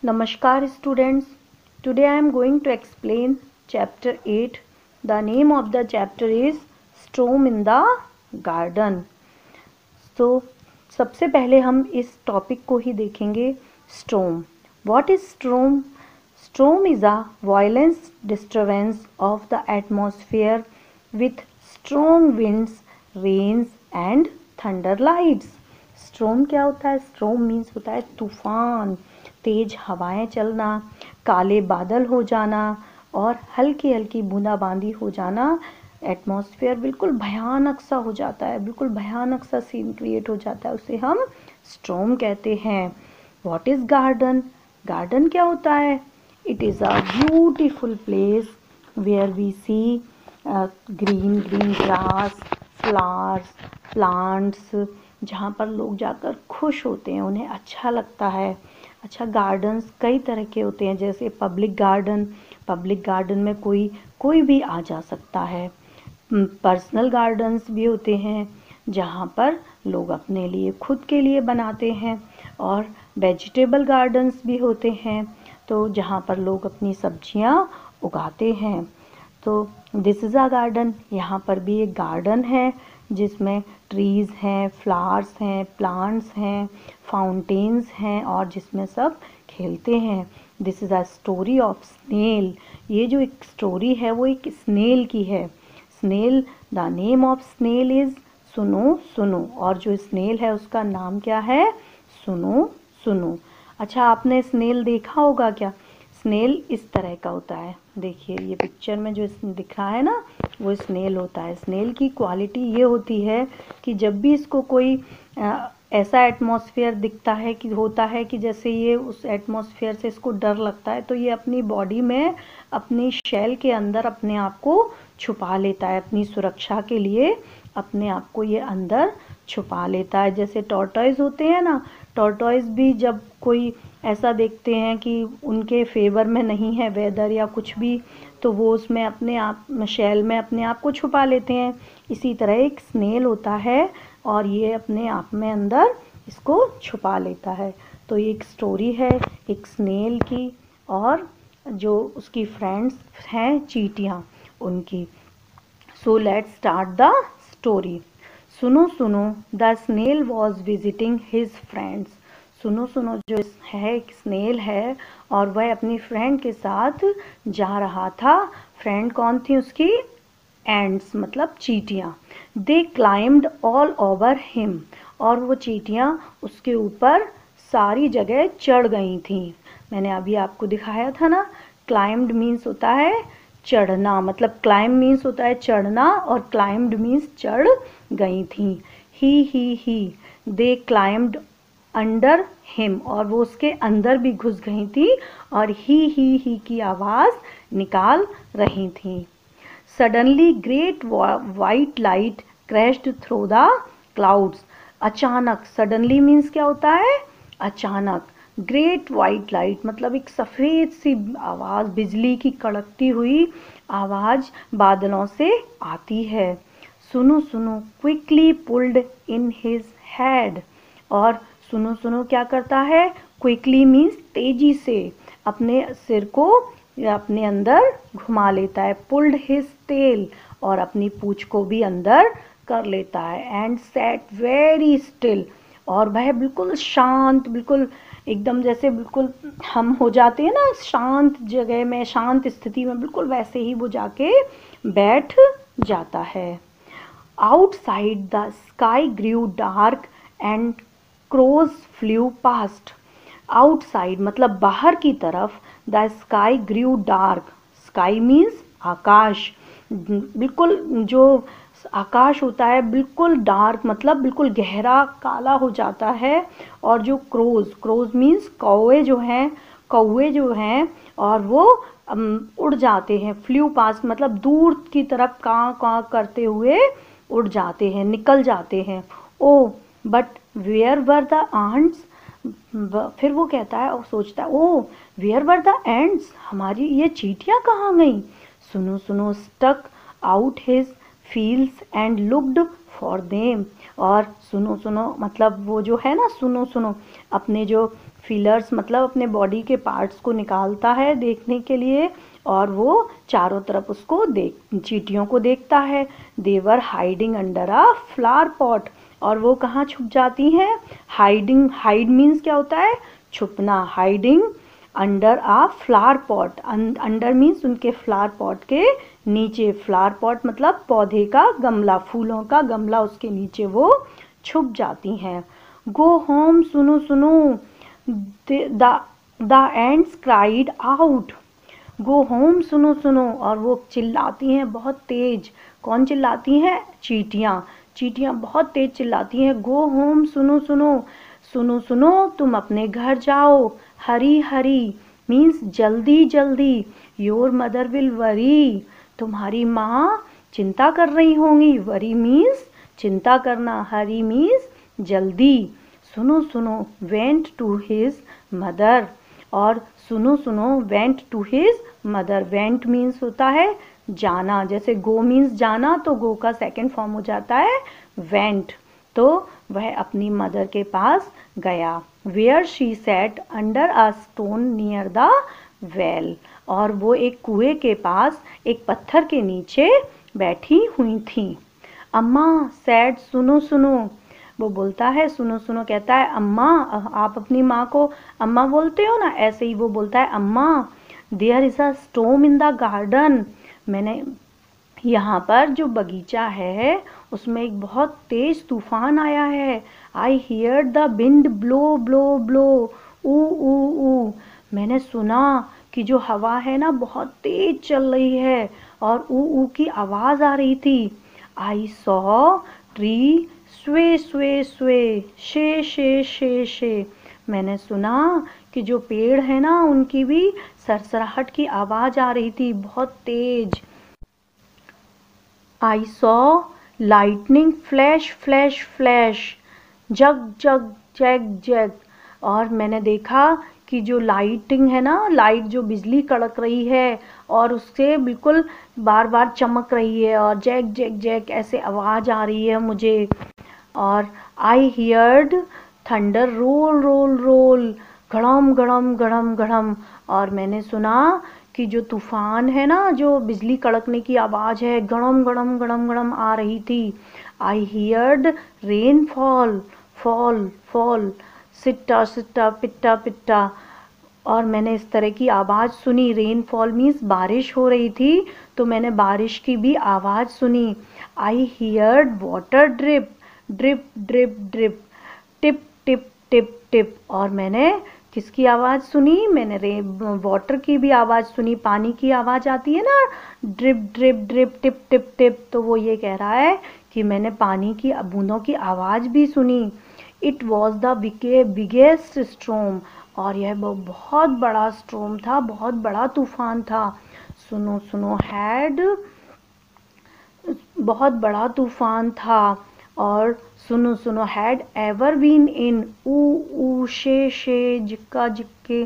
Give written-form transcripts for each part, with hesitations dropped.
Namaskar students. Today I am going to explain chapter 8. The name of the chapter is Storm in the Garden. तो सबसे पहले हम इस topic को ही देखेंगे storm. What is storm? Storm is a violent disturbance of the atmosphere with strong winds, rains and thunder lights. Storm क्या होता है? Storm means होता है तूफान, तेज हवाएं चलना, काले बादल हो जाना और हल्की हल्की बूंदाबांदी हो जाना। एटमॉस्फेयर बिल्कुल भयानक सा हो जाता है, बिल्कुल भयानक सा सीन क्रिएट हो जाता है, उसे हम स्टॉर्म कहते हैं। What is garden? गार्डन क्या होता है? It is a beautiful place where we see green grass, flowers, plants, जहाँ पर लोग जाकर खुश होते हैं, उन्हें अच्छा लगता है। अच्छा, गार्डन्स कई तरह के होते हैं, जैसे पब्लिक गार्डन में कोई भी आ जा सकता है। पर्सनल गार्डन्स भी होते हैं जहाँ पर लोग अपने लिए खुद के लिए बनाते हैं, और वेजिटेबल गार्डन्स भी होते हैं, तो जहाँ पर लोग अपनी सब्जियाँ उगाते हैं। तो दिस इज़ अ गार्डन। यहाँ पर भी एक गार्डन है जिसमें ट्रीज़ हैं, फ्लावर्स हैं, प्लांट्स हैं, फाउंटेन्स हैं और जिसमें सब खेलते हैं। This is a story of snail. ये जो एक स्टोरी है वो एक स्नेल की है। Snail, the name of snail is सुनो सुनो, और जो स्नेल है उसका नाम क्या है? सुनो सुनो। अच्छा, आपने स्नेल देखा होगा क्या? स्नेल इस तरह का होता है, देखिए ये पिक्चर में जो दिख रहा है ना, वो स्नेल होता है। स्नेल की क्वालिटी ये होती है कि जब भी इसको कोई ऐसा एटमॉस्फेयर दिखता है कि होता है कि जैसे ये उस एटमॉस्फेयर से इसको डर लगता है, तो ये अपनी बॉडी में, अपनी शेल के अंदर अपने आप को छुपा लेता है। अपनी सुरक्षा के लिए अपने आप को ये अंदर छुपा लेता है। जैसे टॉर्टॉइज होते हैं ना, टॉर्टॉइज भी जब कोई ऐसा देखते हैं कि उनके फेवर में नहीं है वेदर या कुछ भी, तो वो उसमें अपने आप शेल में अपने आप को छुपा लेते हैं। इसी तरह एक स्नेल होता है और ये अपने आप में अंदर इसको छुपा लेता है। तो ये एक स्टोरी है एक स्नेल की और जो उसकी फ्रेंड्स हैं चींटियाँ, उनकी। So let's start the story. सुनो सुनो, the snail was visiting his friends. सुनो सुनो जो है एक स्नेल है और वह अपनी फ्रेंड के साथ जा रहा था। फ्रेंड कौन थी उसकी? एंड्स, मतलब चींटियाँ। दे क्लाइम्ड ऑल ओवर हिम, और वो चींटियाँ उसके ऊपर सारी जगह चढ़ गई थीं। मैंने अभी आपको दिखाया था ना, क्लाइम्ड मीन्स होता है चढ़ना, मतलब क्लाइम मीन्स होता है चढ़ना और क्लाइम्ड मीन्स चढ़ गई थीं। ही दे क्लाइम्ड अंडर हिम, और वो उसके अंदर भी घुस गई थी और ही की आवाज़ निकाल रही थी। Suddenly great white light crashed through the clouds. अचानक, सडनली मीन्स क्या होता है? अचानक। ग्रेट वाइट लाइट मतलब एक सफ़ेद सी आवाज़, बिजली की कड़कती हुई आवाज़ बादलों से आती है। सुनो सुनो quickly pulled in his head, और सुनो सुनो क्या करता है? क्विकली मीन्स तेजी से अपने सिर को अपने अंदर घुमा लेता है। पुल्ड हिज टेल, और अपनी पूंछ को भी अंदर कर लेता है। एंड सैट वेरी स्टिल, और वह बिल्कुल शांत, बिल्कुल एकदम जैसे बिल्कुल हम हो जाते हैं ना शांत जगह में, शांत स्थिति में, बिल्कुल वैसे ही वो जाके बैठ जाता है। Outside the sky grew dark and crows flew past. Outside मतलब बाहर की तरफ, the sky grew dark, sky means आकाश, बिल्कुल जो आकाश होता है बिल्कुल डार्क मतलब बिल्कुल गहरा काला हो जाता है। और जो क्रोज मीन्स कौवे जो हैं और वो उड़ जाते हैं। फ्लू पास्ट मतलब दूर की तरफ कां कां करते हुए उड़ जाते हैं, निकल जाते हैं। Oh but where were the ants, फिर वो कहता है और सोचता है, oh where were the ants, हमारी ये चींटियाँ कहाँ गईं? सुनो सुनो stuck out his feelers and looked for them, और सुनो सुनो मतलब वो जो है ना, सुनो सुनो अपने जो फीलर्स मतलब अपने बॉडी के पार्ट्स को निकालता है देखने के लिए, और वो चारों तरफ उसको चींटियों को देखता है। They were hiding under a flower pot, और वो कहाँ छुप जाती हैं? हाइडिंग, हाइड मीन्स क्या होता है? छुपना। हाइडिंग अंडर आ फ्लावर पॉट, अंडर मीन्स उनके फ्लावर पॉट के नीचे। फ्लावर पॉट मतलब पौधे का गमला, फूलों का गमला, उसके नीचे वो छुप जाती हैं। गो होम, सुनो सुनो, the ends cried out. Go home, सुनो सुनो, और वो चिल्लाती हैं बहुत तेज। कौन चिल्लाती हैं? चींटियाँ। चींटियाँ बहुत तेज चिल्लाती हैं, गो होम, सुनो सुनो, सुनो सुनो, तुम अपने घर जाओ। हरी हरी मीन्स जल्दी जल्दी। योर मदर विल वरी, तुम्हारी माँ चिंता कर रही होंगी। वरी मीन्स चिंता करना, हरी मीन्स जल्दी। सुनो सुनो, वेंट टू हिज मदर, और सुनो सुनो went to his mother. Went means होता है जाना, जैसे गो मीन्स जाना, तो गो का सेकंड फॉर्म हो जाता है वेंट। तो वह अपनी मदर के पास गया। Where she sat under a stone near the well, और वो एक कुएं के पास एक पत्थर के नीचे बैठी हुई थी। अम्मा सैड, सुनो सुनो, वो बोलता है सुनो सुनो, कहता है अम्मा। आप अपनी माँ को अम्मा बोलते हो ना, ऐसे ही वो बोलता है अम्मा। There is a storm in the garden, मैंने यहाँ पर जो बगीचा है उसमें एक बहुत तेज तूफान आया है। I hear the wind blow blow blow, ऊ ऊ ऊ, मैंने सुना कि जो हवा है ना बहुत तेज चल रही है, और ऊ ऊ की आवाज आ रही थी। आई सॉ ट्री स्वे स्वे स्वे, शे शे, मैंने सुना कि जो पेड़ है ना उनकी भी सरसराहट की आवाज आ रही थी बहुत तेज। I saw lightning flash flash flash, जग जग जैग जैग, और मैंने देखा कि जो लाइटिंग है ना, लाइट जो बिजली कड़क रही है और उससे बिल्कुल बार बार चमक रही है, और जैग जैग जैग ऐसे आवाज आ रही है मुझे। और I heard thunder roll roll roll, घड़म घड़म घड़म घड़म, और मैंने सुना कि जो तूफान है ना, जो बिजली कड़कने की आवाज है, गड़म गड़म गड़म गड़म आ रही थी। I heard rain fall fall fall, सिट्टा सिट्टा पिट्टा पिट्टा, और मैंने इस तरह की आवाज़ सुनी। रेन फॉल मीन्स बारिश हो रही थी, तो मैंने बारिश की भी आवाज़ सुनी। आई heard water drip drip drip drip, tip tip tip tip, और मैंने किसकी आवाज़ सुनी? मैंने वाटर की भी आवाज़ सुनी। पानी की आवाज़ आती है ना, drip drip drip tip tip tip, तो वो ये कह रहा है कि मैंने पानी की बूंदों की आवाज़ भी सुनी। It was the biggest storm, और यह बहुत बड़ा स्टॉर्म था, बहुत बड़ा तूफान था। सुनो सुनो हैड, बहुत बड़ा तूफान था। और सुनो सुनो हैड एवर बीन इन, ऊ ऊ शे जिक्का जिक्के,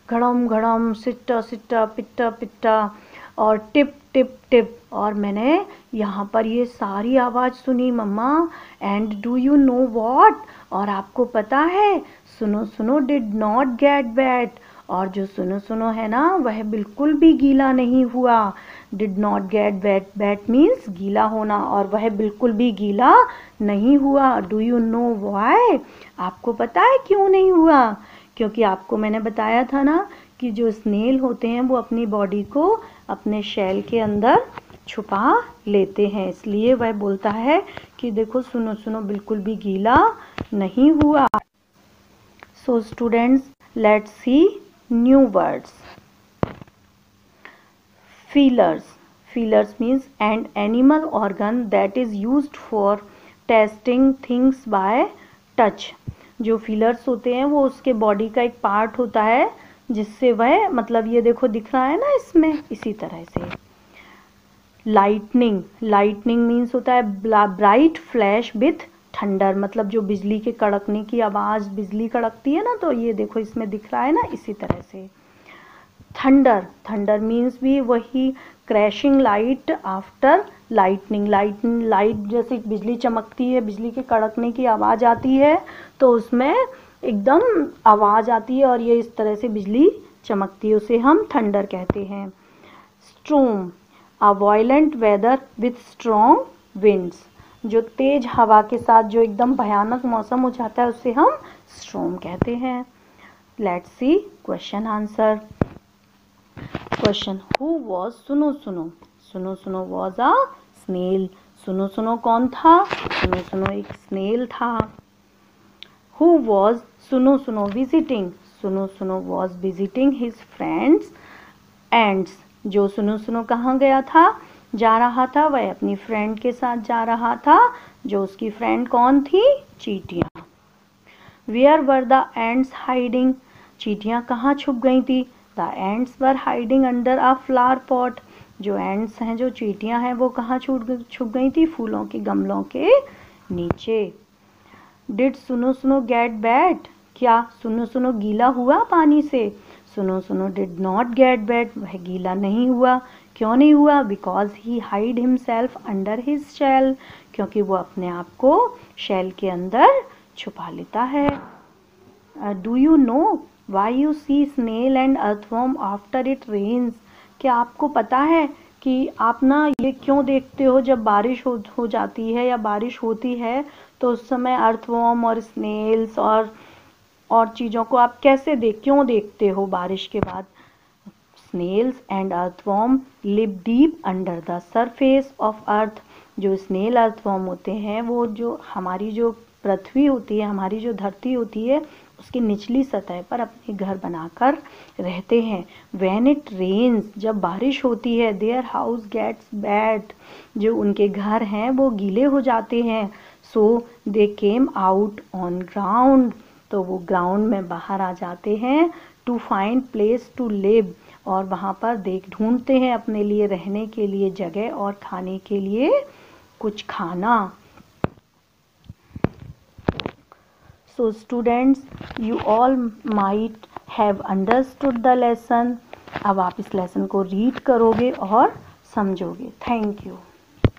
घड़म घड़म, सिट्टा सिट्टा पिट्टा पिट्टा, और टिप टिप टिप, और मैंने यहाँ पर ये सारी आवाज़ सुनी मम्मा। And do you know what, और आपको पता है सुनो सुनो डिड नॉट गेट वेट, और जो सुनो सुनो है ना वह बिल्कुल भी गीला नहीं हुआ। Did not get wet, wet means गीला होना, और वह बिल्कुल भी गीला नहीं हुआ। डू यू नो व्हाई, आपको पता है क्यों नहीं हुआ? क्योंकि आपको मैंने बताया था ना कि जो स्नेल होते हैं वो अपनी बॉडी को अपने शेल के अंदर छुपा लेते हैं, इसलिए वह बोलता है कि देखो सुनो सुनो बिल्कुल भी गीला नहीं हुआ। So students, let's see new words. Feelers. Feelers means an animal organ that is used for testing things by touch. जो फीलर्स होते हैं वो उसके बॉडी का एक पार्ट होता है जिससे वह, मतलब ये देखो दिख रहा है ना इसमें, इसी तरह से। लाइटनिंग, लाइटनिंग मीन्स होता है ब्राइट फ्लैश विथ थंडर, मतलब जो बिजली के कड़कने की आवाज़, बिजली कड़कती है ना, तो ये देखो इसमें दिख रहा है ना, इसी तरह से। थंडर, थंडर मीन्स भी वही crashing light after lightning, light जैसे बिजली चमकती है, बिजली के कड़कने की आवाज़ आती है, तो उसमें एकदम आवाज़ आती है और ये इस तरह से बिजली चमकती है, उसे हम थंडर कहते हैं। Storm, a violent weather with strong winds, जो तेज हवा के साथ जो एकदम भयानक मौसम हो जाता है उसे हम स्टॉर्म कहते हैं। Let's see question answer. Question, who was सुनो सुनो? सुनो सुनो वॉज अ स्नेल। सुनो सुनो कौन था? सुनो सुनो एक स्नेल था। हु वॉज सुनो सुनो विजिटिंग? सुनो सुनो was visiting his friends ends. जो सुनो सुनो कहाँ गया था, जा रहा था, वह अपनी फ्रेंड के साथ जा रहा था। जो उसकी फ्रेंड कौन थी? चींटियाँ। Where were the ants hiding? चींटियाँ कहाँ छुप गई थी? The ants were hiding under a flower pot. जो एंड्स हैं, जो चींटियाँ हैं, वो कहाँ छुप गई थी? फूलों के गमलों के नीचे। डिड सुनो सुनो गेट वेट? क्या सुनो सुनो गीला हुआ पानी से? सुनो सुनो डिड नॉट गेट वेट, वह गीला नहीं हुआ। क्यों नहीं हुआ? Because he hide himself under his shell, क्योंकि वो अपने आप को शेल के अंदर छुपा लेता है। Do you know why you see snail and earthworm after it rains? क्या आपको पता है कि आप ना ये क्यों देखते हो जब बारिश हो जाती है या बारिश होती है तो उस समय अर्थवर्म और स्नेल्स और चीज़ों को आप क्यों देखते हो बारिश के बाद? Snails and earthworm live deep under the surface of earth. जो स्नेल अर्थवर्म होते हैं वो जो हमारी जो पृथ्वी होती है, हमारी जो धरती होती है, उसकी निचली सतह पर अपने घर बनाकर रहते हैं। व्हेन इट रेन्स, जब बारिश होती है, देयर हाउस गेट्स वेट, जो उनके घर हैं वो गीले हो जाते हैं। So they came out on ground, तो वो ग्राउंड में बाहर आ जाते हैं। To find place to live, और वहाँ पर ढूंढते हैं अपने लिए रहने के लिए जगह और खाने के लिए कुछ खाना। So students, you all might have understood the lesson. अब आप इस लेसन को रीड करोगे और समझोगे। Thank you.